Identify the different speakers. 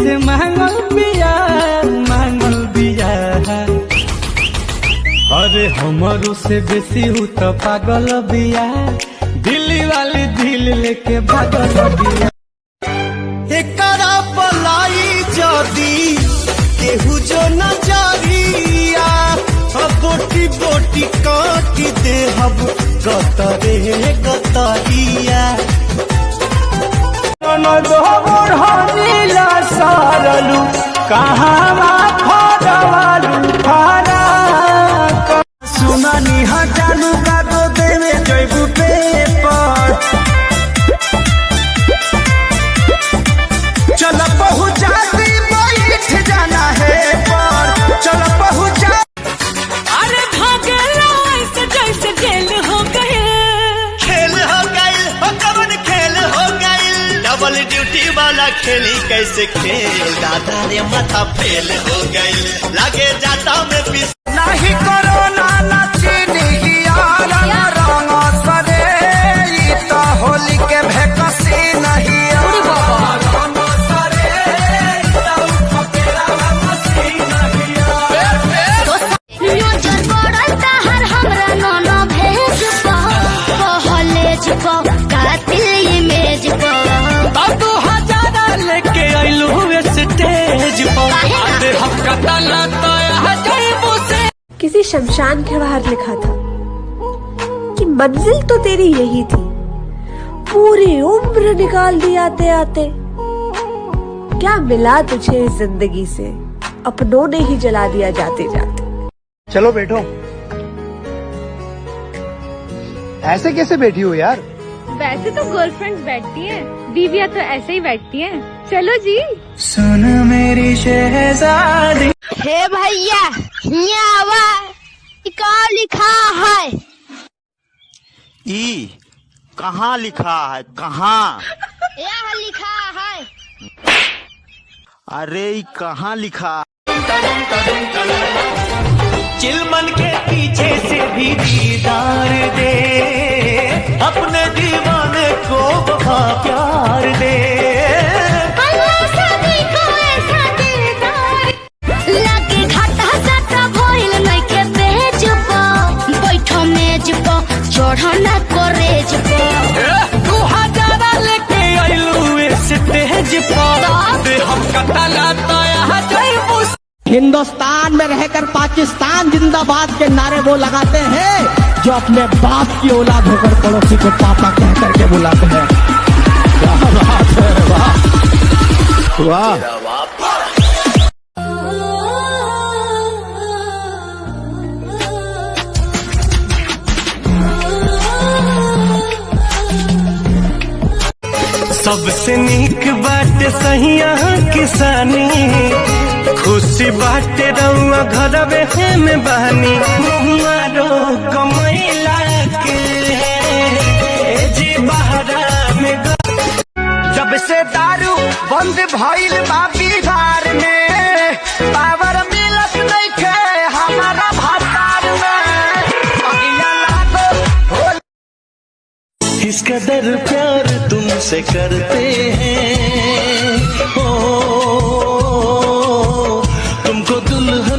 Speaker 1: से मांगल बिया अरे हमारो से बेसी हूँ तो पागल बिया दिल्ली वाली दिल लेके भागल बिया। एकरा पलाई जदी केहू जो नजरिया बोटी बोटी काटी दे हम गतरे गतरिया सारलू कहाँ सुनानी हटालू का तो देवे जैबू पेपर चल पहुँचा दी बैठ जाना है पर चल पहुँचा।
Speaker 2: अरे भागेला ऐसे जैसे खेल हो गए कवन खेल हो गए डबल ड्यूटी वाला खेली कैसे खेल दादा रे माथा फेल हो गई लागे जाता में पीस
Speaker 1: नहीं करो ना चीनी यार रंग सरे तो होली के भेकसी नहीं
Speaker 3: किसी शमशान के बाहर लिखा था कि मंजिल तो तेरी यही थी, पूरी उम्र निकाल दी आते आते। क्या मिला तुझे इस जिंदगी से, अपनों ने ही जला दिया जाते जाते।
Speaker 4: चलो बैठो। ऐसे कैसे बैठी हो यार?
Speaker 5: वैसे तो गर्लफ्रेंड्स बैठती हैं, बीवियां तो ऐसे ही बैठती हैं। चलो जी।
Speaker 1: सुन मेरी शहजादी।
Speaker 6: हे भैया क्या लिखा है?
Speaker 2: कहाँ लिखा है? कहाँ
Speaker 6: यह लिखा है।
Speaker 2: अरे कहाँ लिखा?
Speaker 1: चिलमन के पीछे से भी दीदार दे, अपने दीवाने को वफा प्यार दे।
Speaker 6: चढ़ना करेज
Speaker 1: तू हजारा लेके आइलू स्टेज पर हम
Speaker 7: हिंदुस्तान में रहकर पाकिस्तान जिंदाबाद के नारे वो लगाते हैं जो अपने बाप की औलाद होकर पड़ोसी को पापा कह करके बुलाते हैं। क्या बात है, वाह वाह।
Speaker 1: सबसे नीक बात सहिया किसानी, खुशी बात रउआ घरवे में बहानी। मारो कमैला के जी बहरा में जब से दारू बंद भइल बा बिहार में, पावर मिलत नइखे हमारा भातार में। अगिया लागो इस कदर प्यार तुमसे करते हैं, ओ तुमको दुल्हन